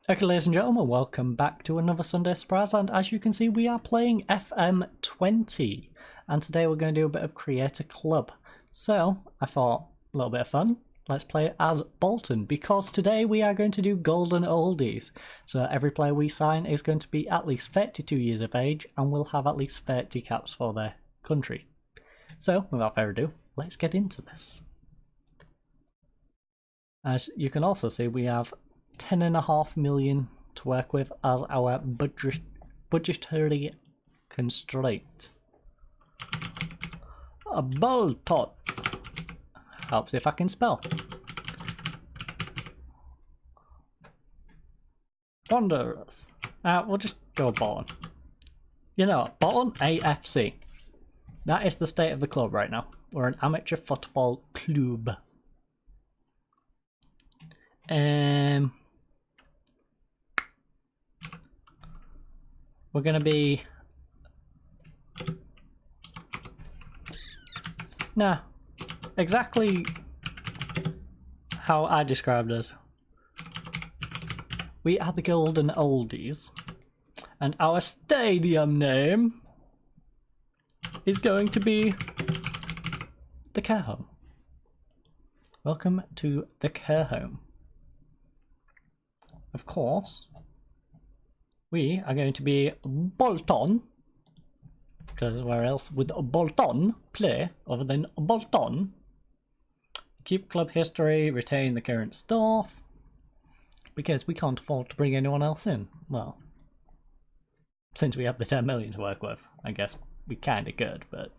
Okay, ladies and gentlemen, welcome back to another Sunday Surprise, and as you can see we are playing FM20, and today we're going to do a bit of Create a Club. So, I thought, a little bit of fun, let's play as Bolton, because today we are going to do Golden Oldies. So every player we sign is going to be at least 32 years of age, and will have at least 30 caps for their country. So, without further ado, let's get into this. As you can also see, we have 10.5 million to work with as our budgetary constraint. A Bolton helps if I can spell. Wanderers. We'll just go Bolton. You know, Bolton AFC. That is the state of the club right now. We're an amateur football club. We're gonna be exactly how I described us. We are the Golden Oldies, and our stadium name is going to be the Care Home. Welcome to the Care Home. Of course, we are going to be Bolton, because where else would Bolton play other than Bolton? Keep club history, retain the current staff, because we can't afford to bring anyone else in. Well, since we have the 10 million to work with, I guess we kinda could, but...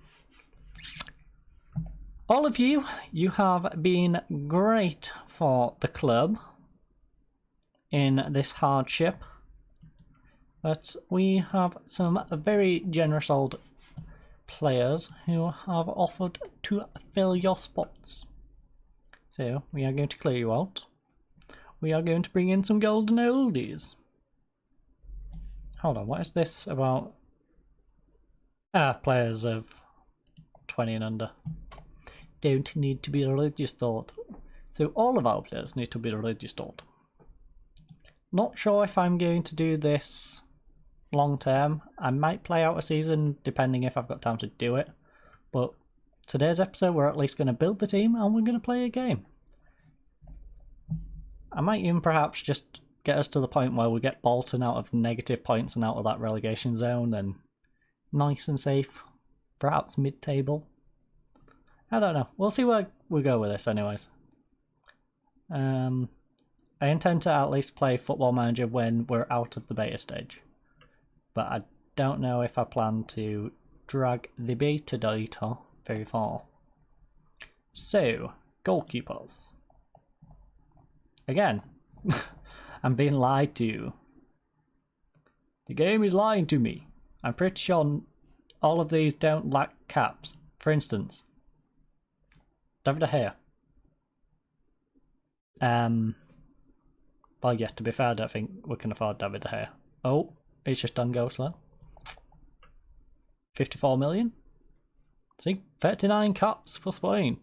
All of you have been great for the club in this hardship. But we have some very generous old players who have offered to fill your spots. So we are going to clear you out. We are going to bring in some Golden Oldies. Hold on, what is this about? Players of 20 and under. Don't need to be registered. So all of our players need to be registered. Not sure if I'm going to do this long term. I might play out a season depending if I've got time to do it, but today's episode we're at least going to build the team and we're going to play a game. I might even perhaps just get us to the point where we get Bolton out of negative points and out of that relegation zone and nice and safe, perhaps mid-table. I don't know, we'll see where we go with this anyways. I intend to at least play Football Manager when we're out of the beta stage. But I don't know if I plan to drag the beta data very far. So, goalkeepers. Again, I'm being lied to. The game is lying to me. I'm pretty sure all of these don't lack caps. For instance, David De Gea. Well, yes, to be fair, I don't think we can afford David De Gea. Oh, it's just done go slow. 54 million. See, 39 caps for Spain.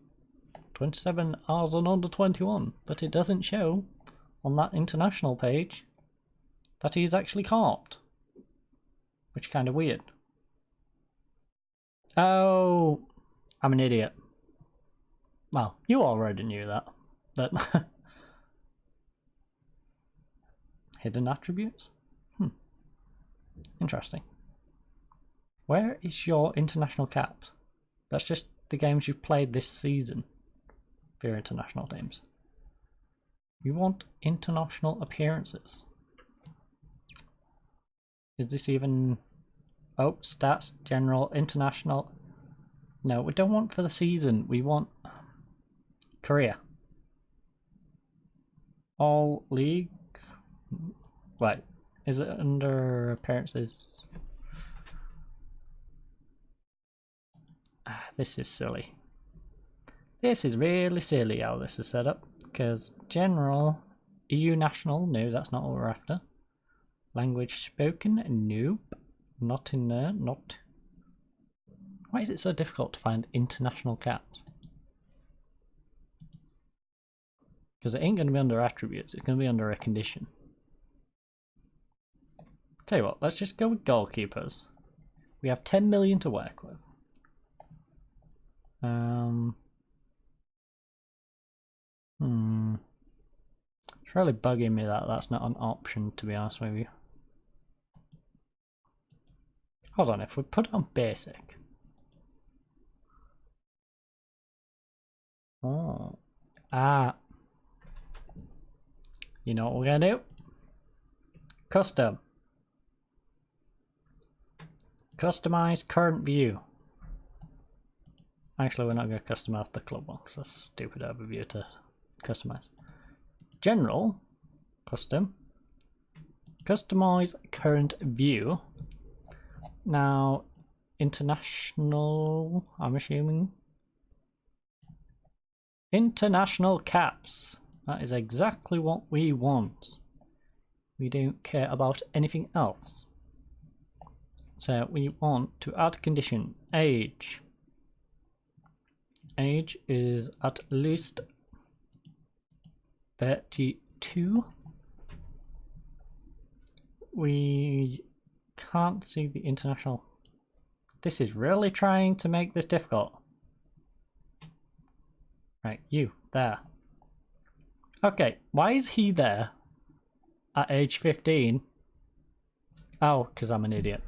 27 hours on under 21. But it doesn't show on that international page that he's actually caught. Which is kind of weird. Oh, I'm an idiot. Well, you already knew that. But... Hidden attributes? Interesting. Where is your international caps? That's just the games you've played this season for your international teams. You want international appearances. Is this even... Oh, stats, general, international... No, we don't want for the season. We want... career. All league... Wait, is it under appearances? This is silly. This is really silly how this is set up. Because general, EU national, no, that's not what we're after. Language spoken, nope. Not in there, not. Why is it so difficult to find international caps? Because it ain't going to be under attributes, it's going to be under a condition. Tell you what, let's just go with goalkeepers. We have 10 million to work with. It's really bugging me that that's not an option, to be honest with you. Hold on, if we put it on basic. Oh. Ah. You know what we're gonna do? Custom. Customize current view. Actually, we're not going to customize the club one because that's a stupid overview to customize. General. Custom. Customize current view. Now, international, I'm assuming. International caps. That is exactly what we want. We don't care about anything else. So we want to add condition age. Age is at least 32. We can't see the international. This is really trying to make this difficult. Right, you, there. Okay, why is he there at age 15? Oh, because I'm an idiot.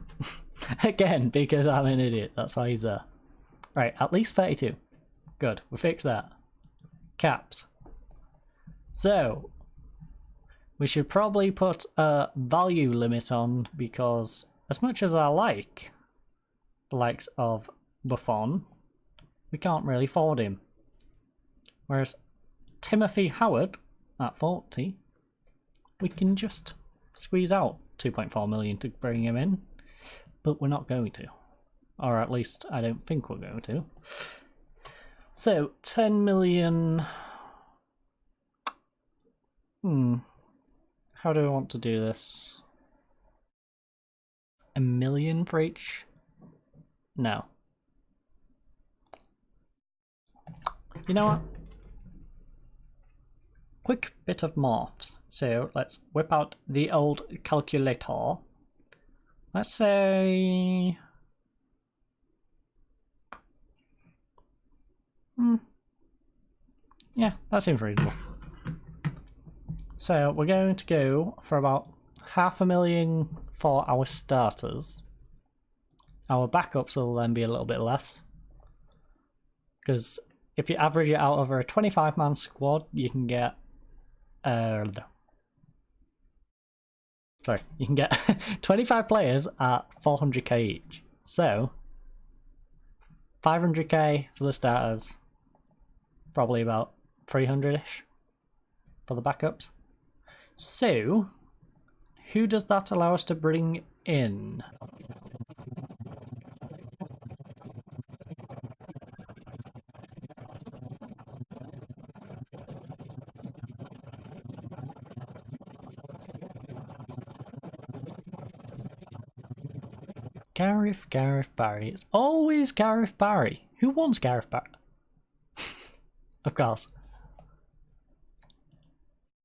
Again, because I'm an idiot. That's why he's there. Right, at least 32. Good, we fixed that. Caps. So, we should probably put a value limit on because as much as I like the likes of Buffon, we can't really afford him. Whereas Timothy Howard at 40, we can just squeeze out 2.4 million to bring him in, but we're not going to. Or at least I don't think we're going to. So 10 million. How do I want to do this? 1 million for each? No. You know what? Quick bit of maths. So let's whip out the old calculator. Let's say... Yeah, that seems reasonable. So we're going to go for about 500,000 for our starters. Our backups will then be a little bit less. Because if you average it out over a 25-man squad, you can get... sorry, you can get 25 players at 400k each. So, 500k for the starters. Probably about 300-ish for the backups. So, who does that allow us to bring in? Gareth Barry. It's always Gareth Barry. Who wants Gareth Barry? Of course.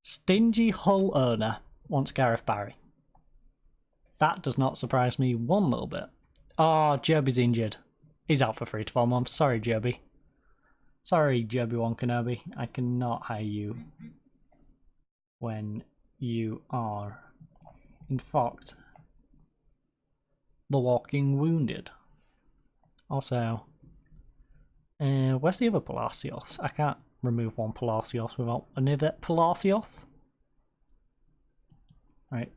Stingy Hull owner wants Gareth Barry. That does not surprise me one little bit. Oh, Joby's injured. He's out for 3 to 4 months. Sorry, Joby. Sorry, Joby-Wan Kenobi. I cannot hire you when you are, in fact, the walking wounded. Also, where's the other Palacios? I can't remove one Palacios without another Palacios. Right.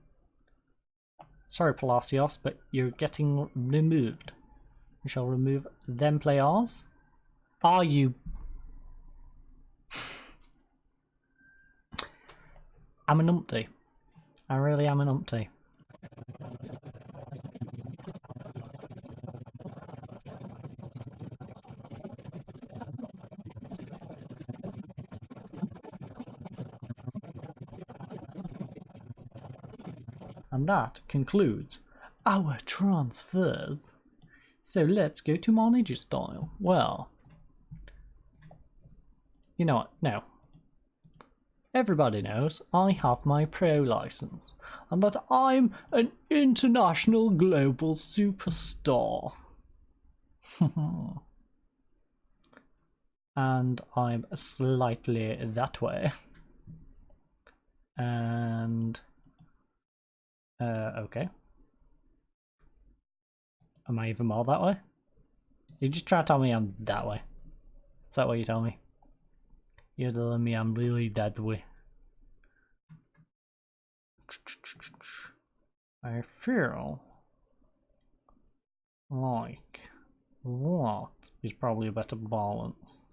Sorry, Palacios, but you're getting removed. We shall remove them players. Are you... I'm an umpty. I really am an umpty. And that concludes our transfers. So let's go to manager style. Well, you know what? No. everybody knows I have my pro license and that I'm an international global superstar. And I'm slightly that way. And okay. Am I even more that way? You just try to tell me I'm that way. Is that what you tell me? You're telling me I'm really that way. I feel like what is probably a better balance.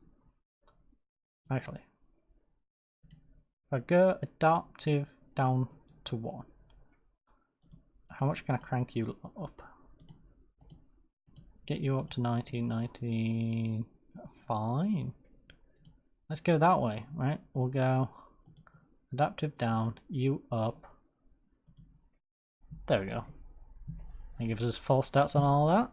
Actually, if I go adaptive down to 1, how much can I crank you up? Get you up to 19, fine. Let's go that way, right? We'll go adaptive down, you up. There we go. That gives us full stats on all that.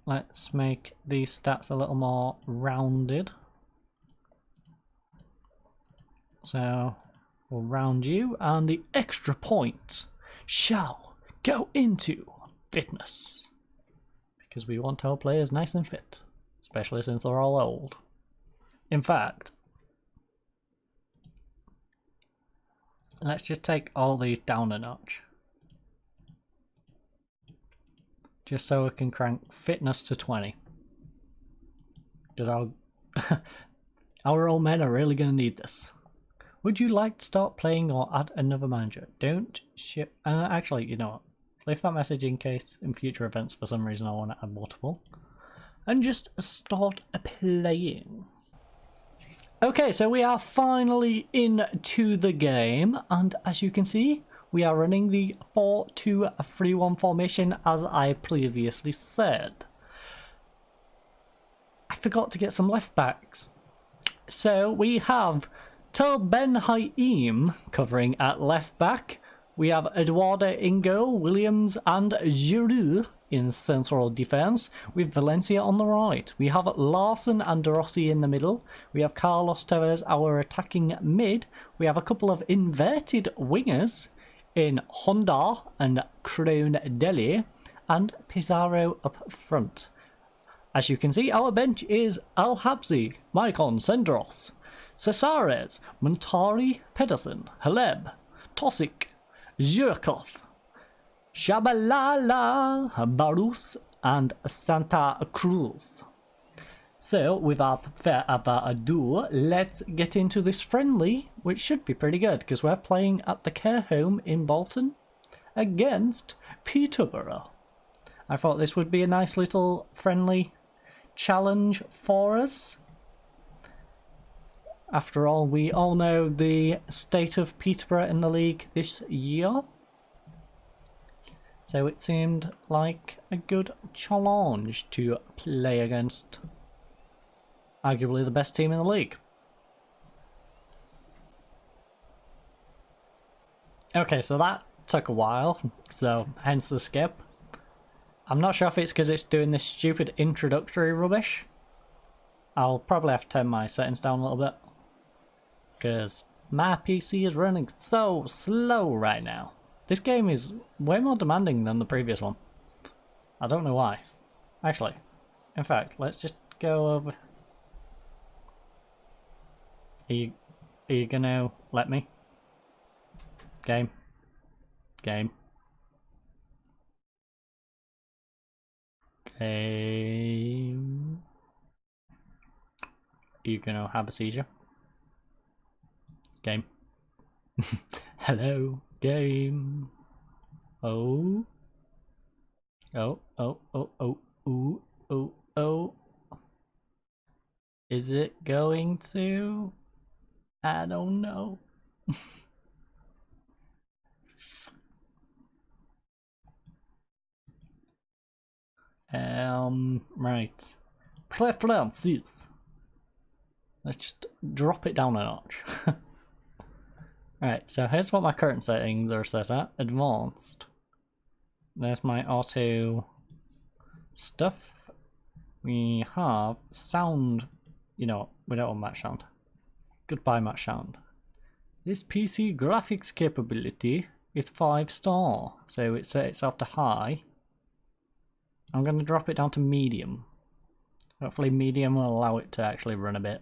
Let's make these stats a little more rounded. So we'll round you, and the extra points shall go into fitness. Because we want our players nice and fit, especially since they're all old. In fact, let's just take all these down a notch. Just so we can crank fitness to 20. Because our old men are really going to need this. Would you like to start playing or add another manager? Don't ship. Actually, you know what? Leave that message in case in future events for some reason I want to add multiple. And just start playing. Okay, so we are finally into the game, and as you can see, we are running the 4-2-3-1 formation as I previously said. I forgot to get some left backs. So we have Tel Ben Haim covering at left back. We have Eduardo in goal, Williams and Giroud in central defence, with Valencia on the right. We have Larson and De Rossi in the middle. We have Carlos Tevez, our attacking mid. We have a couple of inverted wingers in Honda and Crown Deli, and Pizarro up front. As you can see, our bench is Al Habsi, Maicon Sendros, Cesares, Montari, Pedersen, Haleb, Tosic, Zhirkov, Shabalala, Barus, and Santa Cruz. So, without further ado, let's get into this friendly, which should be pretty good, because we're playing at the care home in Bolton against Peterborough. I thought this would be a nice little friendly challenge for us. After all, we all know the state of Peterborough in the league this year. So it seemed like a good challenge to play against arguably the best team in the league. Okay, so that took a while, so hence the skip. I'm not sure if it's because it's doing this stupid introductory rubbish. I'll probably have to turn my settings down a little bit, because my PC is running so slow right now. This game is way more demanding than the previous one. I don't know why. Actually, in fact, let's just go over. Are you gonna let me? Game. Game. Game. Are you gonna have a seizure? Game. Hello, game. Oh. Oh, oh, oh, oh, ooh, oh, oh. Is it going to? I don't know. Right. Preferences. Let's just drop it down a notch. Alright, so here's what my current settings are set at. Advanced. There's my auto stuff. We have sound. You know, we don't want match sound. Goodbye, match sound. This PC graphics capability is 5-star, so it set itself to high. I'm going to drop it down to medium. Hopefully medium will allow it to actually run a bit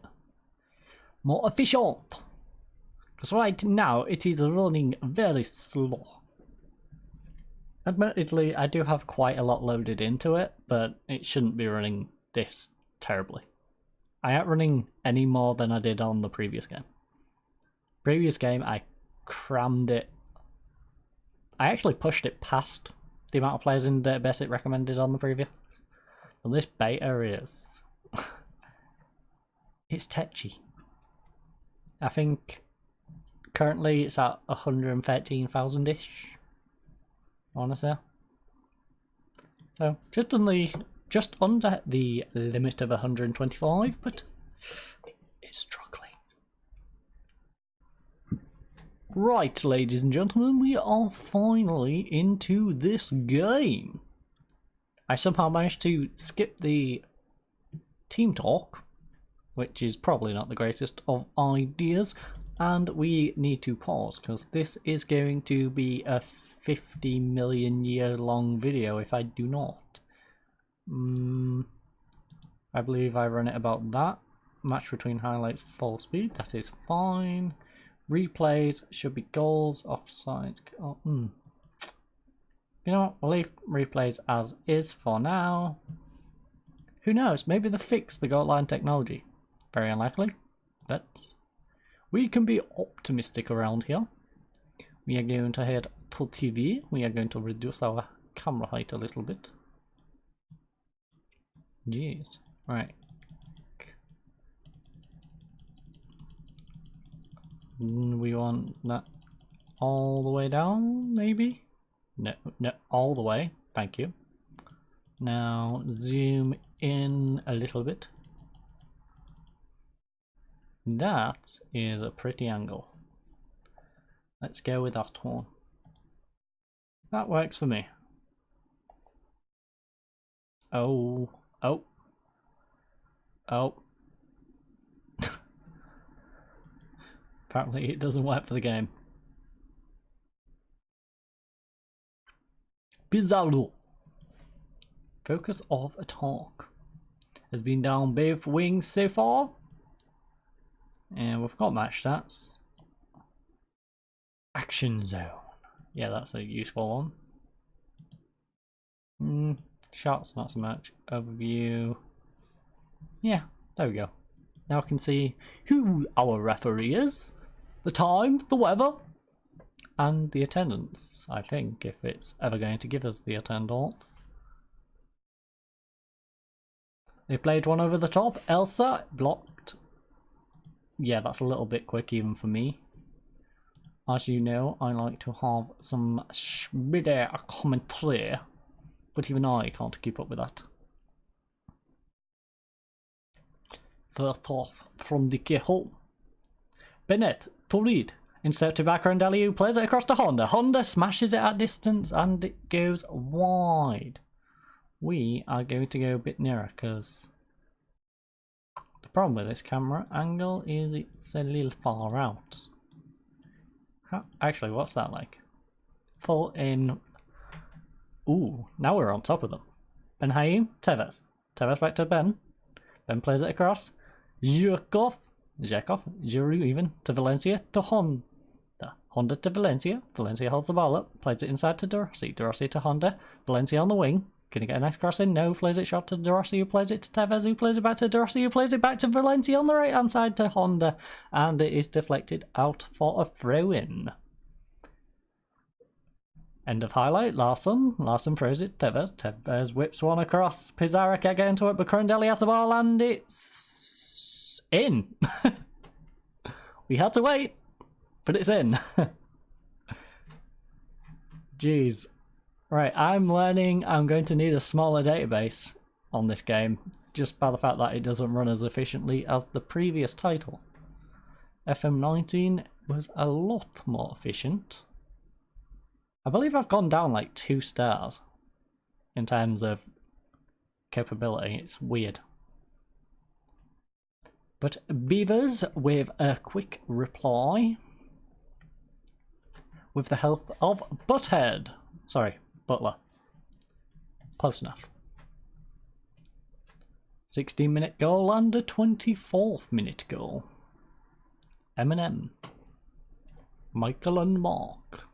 more efficient. Because right now it is running very slow. Admittedly, I do have quite a lot loaded into it, but it shouldn't be running this terribly. I ain't running any more than I did on the previous game. Previous game, I crammed it. I actually pushed it past the amount of players in the database it recommended on the previous. But this beta is... it's tetchy. I think currently it's at 113,000-ish. I want to say. So just under the limit of 125, but it's struggling. Right, ladies and gentlemen, we are finally into this game. I somehow managed to skip the team talk, which is probably not the greatest of ideas, and we need to pause because this is going to be a 50 million year long video if I do not. I believe I run it about that. Match between highlights full speed, that is fine. Replays should be goals, offside. Oh, You know what, we'll leave replays as is for now. Who knows, maybe they'll fix the goal line technology. Very unlikely, but we can be optimistic around here. We are going to head to TV. We are going to reduce our camera height a little bit. Jeez. Right. We want that all the way down, maybe? No, all the way. Thank you. Now zoom in a little bit. That is a pretty angle. Let's go with that one. That works for me. Oh. Apparently it doesn't work for the game. Bizarro. Focus of attack has been down both wings so far. And we've got match stats. Action zone. Yeah, that's a useful one. Shots, not so much. Overview. Yeah, there we go. Now I can see who our referee is, the time, the weather, and the attendance, I think, if it's ever going to give us the attendance. They played one over the top. Elsa blocked. Yeah, that's a little bit quick even for me. As you know, I like to have some speedy commentary, but even I can't keep up with that. First off, from the keyhole. Bennett to lead. Insert to background alley who plays it across to Honda. Honda smashes it at distance and it goes wide. We are going to go a bit nearer because the problem with this camera angle is it's a little far out. Actually, what's that like? Full in. Ooh, now we're on top of them. Ben Hayim, Tevez. Tevez back to Ben. Ben plays it across. Zhirkov, Giroud even, to Valencia, to Honda. Honda to Valencia. Valencia holds the ball up, plays it inside to Dorossi. Dorossi to Honda. Valencia on the wing. Gonna get a nice cross in. No, plays it short to Dorossi, who plays it to Tevez, who plays it back to Dorossi, who plays it back to Valencia on the right hand side to Honda. And it is deflected out for a throw in. End of highlight. Larson throws it. Tevez whips one across. Pizarro can't get into it, but Crondelli has the ball and it's in. We had to wait, but it's in. Jeez. Right, I'm learning I'm going to need a smaller database on this game, just by the fact that it doesn't run as efficiently as the previous title. FM19 was a lot more efficient. I believe I've gone down like 2 stars in terms of capability. It's weird. But Beavers with a quick reply. With the help of Butthead. Sorry, Butler. Close enough. 16-minute goal and a 24th minute goal. Eminem. Michael and Mark.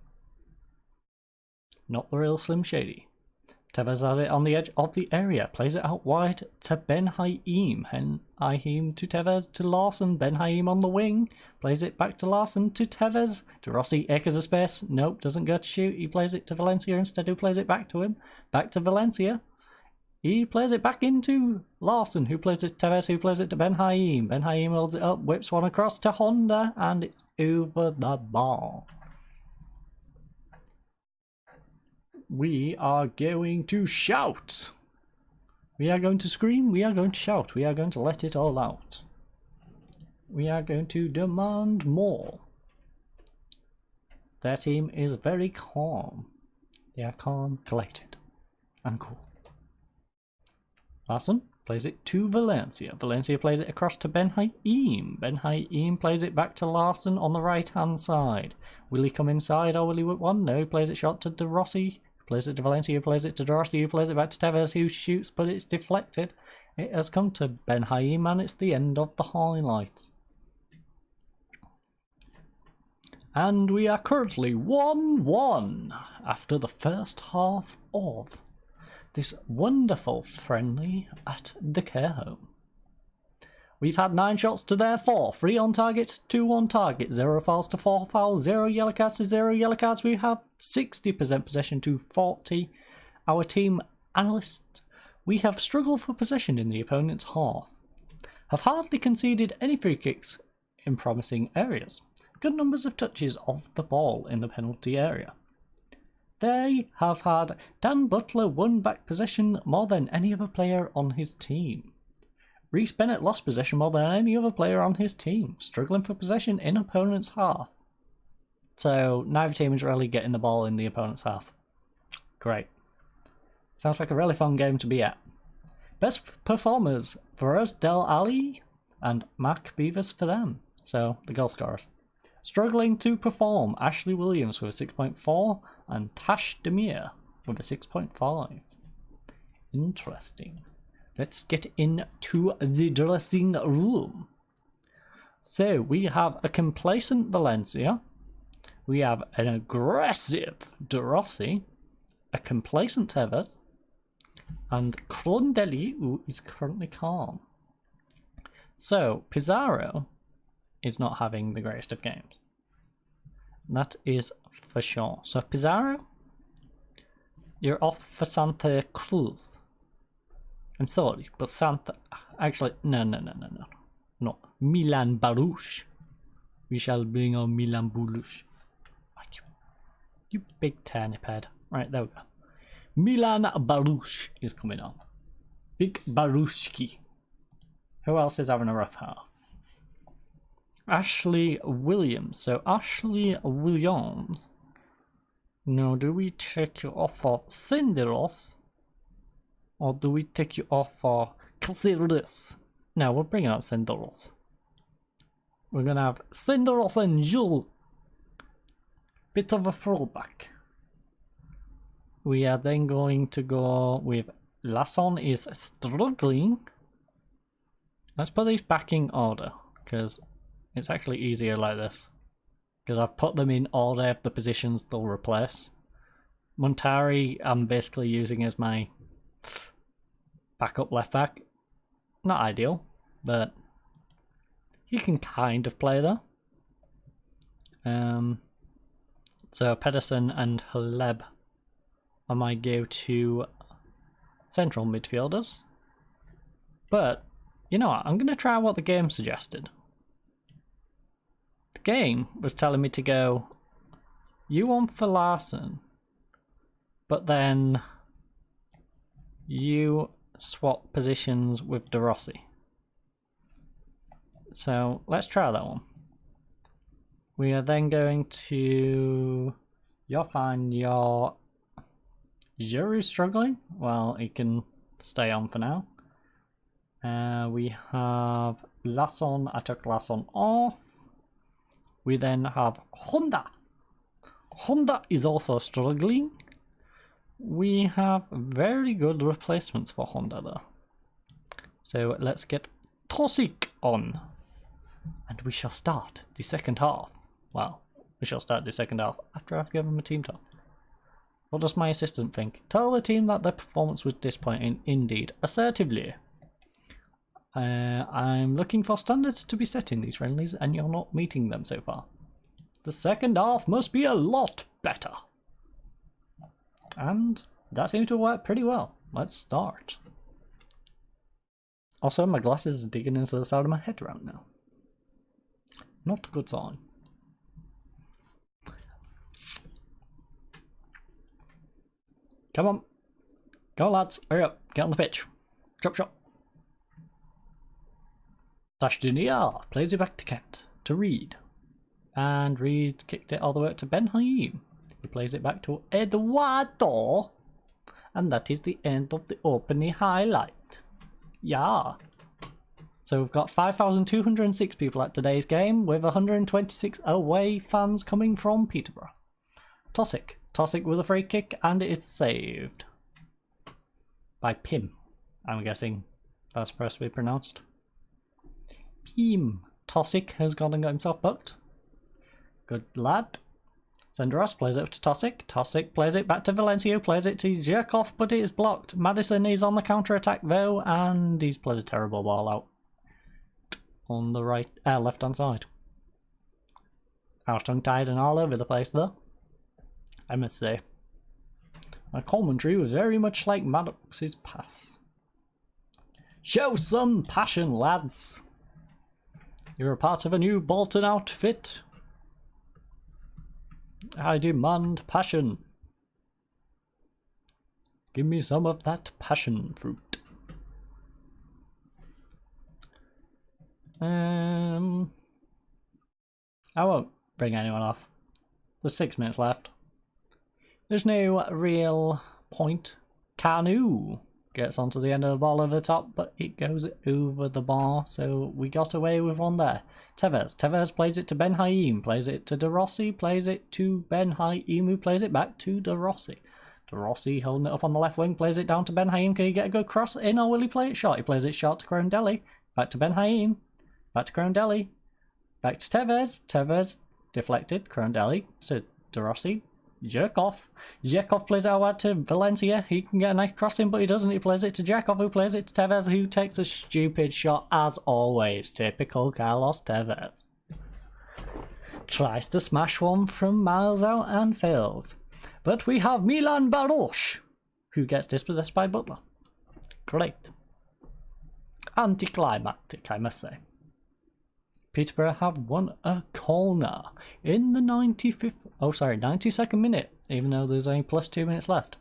Not the real Slim Shady. Tevez has it on the edge of the area. Plays it out wide to Ben Haim. Haim to Tevez to Larson. Ben Haim on the wing. Plays it back to Larson to Tevez. To Rossi. Acres of space. Nope, doesn't go to shoot. He plays it to Valencia instead, who plays it back to him. Back to Valencia. He plays it back into Larson, who plays it to Tevez, who plays it to Ben Haim. Ben Haim holds it up, whips one across to Honda, and it's over the bar. We are going to shout. We are going to scream. We are going to shout. We are going to let it all out. We are going to demand more. Their team is very calm. They are calm, collected, and cool. Larson plays it to Valencia. Valencia plays it across to Ben Haim. Ben Haim plays it back to Larson on the right-hand side. Will he come inside or will he whip one? No, he plays it short to De Rossi. Plays it to Valencia, plays it to De Rossi, who plays it back to Tevez, who shoots, but it's deflected. It has come to Ben Haim, and it's the end of the highlights. And we are currently 1-1 after the first half of this wonderful friendly at the care home. We've had 9 shots to their 4, 3 on target, 2 on target, 0 fouls to 4 fouls, 0 yellow cards to 0 yellow cards. We have 60% possession to 40. Our team analysts, we have struggled for possession in the opponent's half. Have hardly conceded any free kicks in promising areas. Good numbers of touches of the ball in the penalty area. They have had Dan Butler won back possession more than any other player on his team. Reece Bennett lost possession more than any other player on his team, struggling for possession in opponent's half. So neither team is really getting the ball in the opponent's half. Great. Sounds like a really fun game to be at. Best performers for us, Del Ali and Mark Beavers for them. So the goal scorers. Struggling to perform, Ashley Williams with a 6.4 and Tash Demir with a 6.5. Interesting. Let's get into the dressing room. So we have a complacent Valencia. We have an aggressive De Rossi, a complacent Tevez, and Crondelli, who is currently calm. So Pizarro is not having the greatest of games. That is for sure. So Pizarro, you're off for Santa Cruz. I'm sorry, but Santa... Actually, no. No, Milan Baruch. We shall bring on Milan Baruch. You big turnip head. Right, there we go. Milan Baruch is coming on. Big Baruchki. Who else is having a rough half? Ashley Williams. So Ashley Williams. Now, do we take you off for Cinderos? Or do we take you off for Caceres? No, we're bringing out Cinderos. We're gonna have Cinderos and Jules. Bit of a throwback. We are then going to go with Lasson is struggling. Let's put these back in order, because it's actually easier like this. Because I've put them in order of the positions they'll replace. Montari, I'm basically using as my backup left back. Not ideal, but he can kind of play there. So Pedersen and Haleb are my go-to central midfielders. But you know what? I'm going to try what the game suggested. The game was telling me to go you on for Larson, but then you swap positions with De Rossi. So let's try that one. We are then going to... You're fine, Giroux's struggling? Well, he can stay on for now. We have Lasson, I took Lasson off. We then have Honda. Honda is also struggling. We have very good replacements for Honda though. So let's get Tosik on. And we shall start the second half. Well, we shall start the second half after I've given him a team talk. What does my assistant think? Tell the team that their performance was disappointing indeed. Assertively. I'm looking for standards to be set in these friendlies and you're not meeting them so far. The second half must be a lot better. And that seems to work pretty well. Let's start. Also, my glasses are digging into the side of my head right now. Not a good sign. Come on. Go on, lads. Hurry up. Get on the pitch. Chop chop. Tashduniya plays it back to Kent. To Reed. And Reed kicked it all the way up to Ben Haim. He plays it back to Eduardo. And that is the end of the opening highlight. Yeah. So we've got 5,206 people at today's game with 126 away fans coming from Peterborough. Tosik. Tosik with a free kick and it's saved. By Pim. I'm guessing that's supposed to be pronounced. Pim. Tosik has gone and got himself booked. Good lad. Senderos plays it up to Tosik. Tosik plays it back to Valencia, plays it to Jerkov, but it is blocked. Madison is on the counter-attack though, and he's played a terrible ball out. On the right, left-hand side. I was tongue-tied and all over the place though, I must say. My commentary was very much like Maddox's pass. Show some passion, lads! You're a part of a new Bolton outfit. I demand passion. Give me some of that passion fruit. I won't bring anyone off. There's 6 minutes left. There's no real point. Canu gets onto the end of the ball over the top, but it goes over the bar, so we got away with one there. Tevez plays it to Ben Haim, plays it to De Rossi, plays it to Ben Haim, who plays it back to De Rossi. De Rossi holding it up on the left wing, plays it down to Ben Haim. Can he get a good cross in or will he play it short? He plays it short to Crondelli, back to Ben Haim, back to Crondelli, back to Tevez. Tevez deflected, Crondelli to De Rossi. Jerkov plays it out to Valencia. He can get a nice cross in, but he doesn't. He plays it to Jerkov, who plays it to Tevez, who takes a stupid shot as always. Typical Carlos Tevez. Tries to smash one from miles out and fails. But we have Milan Baroš, who gets dispossessed by Butler. Great. Anticlimactic, I must say. Peterborough have won a corner in the 92nd minute, even though there's only plus 2 minutes left.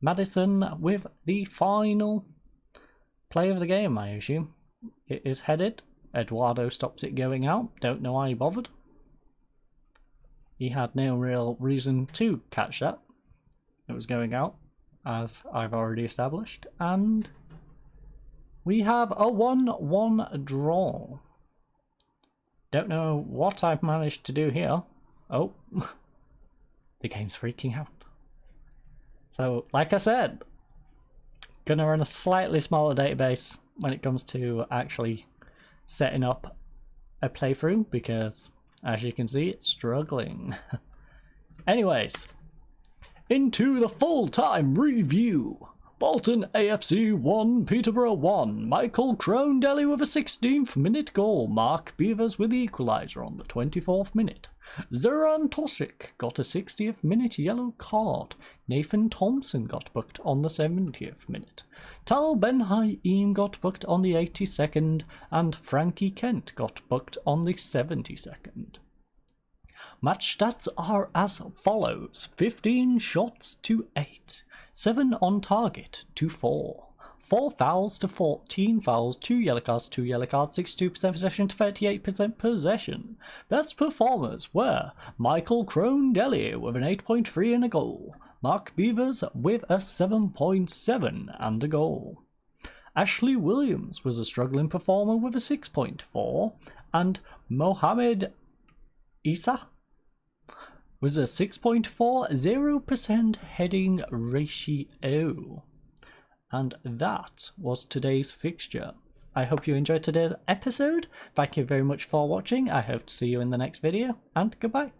Madison with the final play of the game, I assume. It is headed. Eduardo stops it going out. Don't know why he bothered. He had no real reason to catch that. It was going out, as I've already established. And we have a 1-1 draw. Don't know what I've managed to do here. Oh, the game's freaking out. So, like I said, gonna run a slightly smaller database when it comes to actually setting up a playthrough because, as you can see, it's struggling. Anyways, into the full-time review. Bolton AFC 1, Peterborough 1. Michael Crondelli with a 16th minute goal. Mark Beavers with the equaliser on the 24th minute. Zoran Tosik got a 60th minute yellow card. Nathan Thompson got booked on the 70th minute. Tal Ben Haim got booked on the 82nd. And Frankie Kent got booked on the 72nd. Match stats are as follows. 15 shots to 8. 7 on target to 4. 4 fouls to 14 fouls, 2 yellow cards, 62% possession to 38% possession. Best performers were Michael Crondelli with an 8.3 and a goal. Mark Beavers with a 7.7 and a goal. Ashley Williams was a struggling performer with a 6.4, and Mohamed Issa was a 6.40% heading ratio. And that was today's fixture. I hope you enjoyed today's episode. Thank you very much for watching. I hope to see you in the next video, and goodbye.